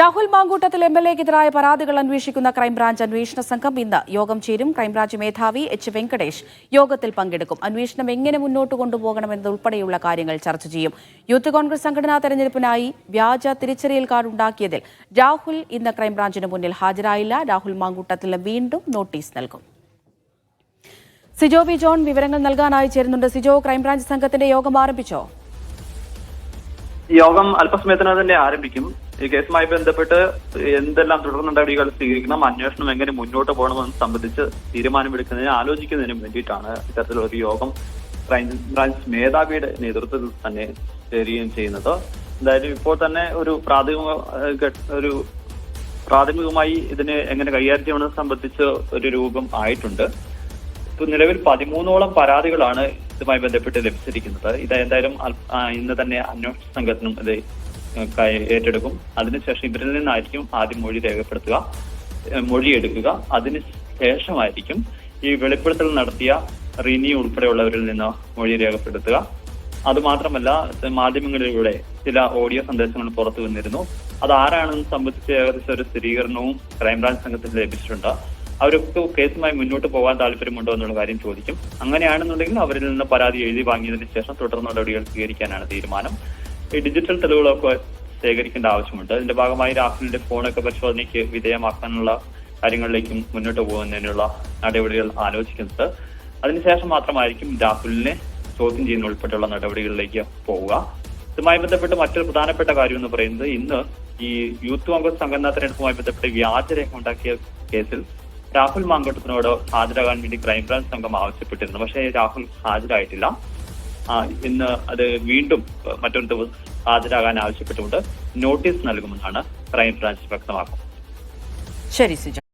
രാഹുൽ മാങ്കൂട്ടത്തിൽ എംഎൽഎക്കെതിരായ പരാതികൾ അന്വേഷിക്കുന്ന ക്രൈംബ്രാഞ്ച് അന്വേഷണ സംഘം ഇന്ന് യോഗം ചേരും. ക്രൈംബ്രാഞ്ച് മേധാവി എച്ച് വെങ്കടേഷ് യോഗത്തിൽ പങ്കെടുക്കും. അന്വേഷണം എങ്ങനെ മുന്നോട്ട് കൊണ്ടുപോകണമെന്നതുൾപ്പെടെയുള്ള കാര്യങ്ങൾ ചർച്ച ചെയ്യും. യൂത്ത് കോൺഗ്രസ് സംഘടനാ തെരഞ്ഞെടുപ്പിനായി വ്യാജ തിരിച്ചറിയൽ കാർഡ് ഉണ്ടാക്കിയതിൽ രാഹുൽ ഇന്ന് ക്രൈംബ്രാഞ്ചിന് മുന്നിൽ ഹാജരായില്ല. രാഹുൽ മാങ്കൂട്ടത്തിന് വീണ്ടും നോട്ടീസ് നൽകും. സിജോ ബി ജോൺ വിവരങ്ങൾ നൽകാനായി ചേരുന്നുണ്ട്. സിജോ, ക്രൈംബ്രാഞ്ച് സംഘത്തിന്റെ യോഗം ആരംഭിച്ചോ? യോഗം അല്പസമയത്തിനകം തന്നെ ആരംഭിക്കും. ഈ കേസുമായി ബന്ധപ്പെട്ട് എന്തെല്ലാം തുടർ നടപടികൾ സ്വീകരിക്കണം, അന്വേഷണം എങ്ങനെ മുന്നോട്ട് പോകണമെന്ന് സംബന്ധിച്ച് തീരുമാനമെടുക്കുന്നതിന് ആലോചിക്കുന്നതിനും വേണ്ടിയിട്ടാണ് ഇത്തരത്തിലുള്ള ഒരു യോഗം ക്രൈംബ്രാഞ്ച് മേധാവിയുടെ നേതൃത്വത്തിൽ തന്നെ ചേരുകയും ചെയ്യുന്നത്. എന്തായാലും ഇപ്പോൾ തന്നെ ഒരു പ്രാഥമികമായി ഇതിനെ എങ്ങനെ കൈകാര്യം ചെയ്യണമെന്ന് സംബന്ധിച്ച് ഒരു രൂപം ആയിട്ടുണ്ട്. ഇപ്പൊ നിലവിൽ 13ഓളം പരാതികളാണ് ഇതുമായി ബന്ധപ്പെട്ട് ലഭിച്ചിരിക്കുന്നത്. ഇത് എന്തായാലും ഇന്ന് തന്നെ അന്വേഷണ സംഘത്തിനും ഇത് ഏറ്റെടുക്കും. അതിനുശേഷം ഇവരിൽ നിന്നായിരിക്കും ആദ്യം മൊഴിയെടുക്കുക. അതിനുശേഷമായിരിക്കും ഈ വെളിപ്പെടുത്തൽ നടത്തിയ റിനി ഉൾപ്പെടെയുള്ളവരിൽ നിന്ന് മൊഴി രേഖപ്പെടുത്തുക. അതുമാത്രമല്ല, മാധ്യമങ്ങളിലൂടെ ചില ഓഡിയോ സന്ദേശങ്ങൾ പുറത്തു വന്നിരുന്നു. അത് ആരാണെന്ന് സംബന്ധിച്ച് ഏകദേശം ഒരു സ്ഥിരീകരണവും ക്രൈംബ്രാഞ്ച് സംഘത്തിന് ലഭിച്ചിട്ടുണ്ട്. അവർക്ക് കേസുമായി മുന്നോട്ട് പോകാൻ താല്പര്യമുണ്ടോ എന്നുള്ള കാര്യം ചോദിക്കും. അങ്ങനെയാണെന്നുണ്ടെങ്കിൽ അവരിൽ നിന്ന് പരാതി എഴുതി വാങ്ങിയതിനു ശേഷം തുടർ നടപടികൾ സ്വീകരിക്കാനാണ് തീരുമാനം. ഈ ഡിജിറ്റൽ തെളിവുകളൊക്കെ ശേഖരിക്കേണ്ട ആവശ്യമുണ്ട്. ഇതിന്റെ ഭാഗമായി രാഹുലിന്റെ ഫോണൊക്കെ പരിശോധനയ്ക്ക് വിധേയമാക്കാനുള്ള കാര്യങ്ങളിലേക്കും മുന്നോട്ട് പോകുന്നതിനുള്ള നടപടികൾ ആലോചിക്കുന്നത്. അതിനുശേഷം മാത്രമായിരിക്കും രാഹുലിനെ ചോദ്യം ചെയ്യുന്ന ഉൾപ്പെടെയുള്ള നടപടികളിലേക്ക് പോവുക. ഇതുമായി ബന്ധപ്പെട്ട് മറ്റൊരു പ്രധാനപ്പെട്ട കാര്യം എന്ന് പറയുന്നത്, ഇന്ന് ഈ യൂത്ത് കോൺഗ്രസ് സംഘടനാ തെരഞ്ഞെടുപ്പുമായി ബന്ധപ്പെട്ട് വ്യാജരേഖ ഉണ്ടാക്കിയ കേസിൽ രാഹുൽ മാങ്കൂട്ടത്തിനോട് ഹാജരാകാൻ വേണ്ടി ക്രൈംബ്രാഞ്ച് സംഘം ആവശ്യപ്പെട്ടിരുന്നു. പക്ഷേ രാഹുൽ ഹാജരായിട്ടില്ല. ഇന്ന് അത് വീണ്ടും മറ്റൊരു ദിവസം ഹാജരാകാൻ ആവശ്യപ്പെട്ടുകൊണ്ട് നോട്ടീസ് നൽകുമെന്നാണ് ക്രൈംബ്രാഞ്ച് വ്യക്തമാക്കുന്നത്. ശരി സിജോ.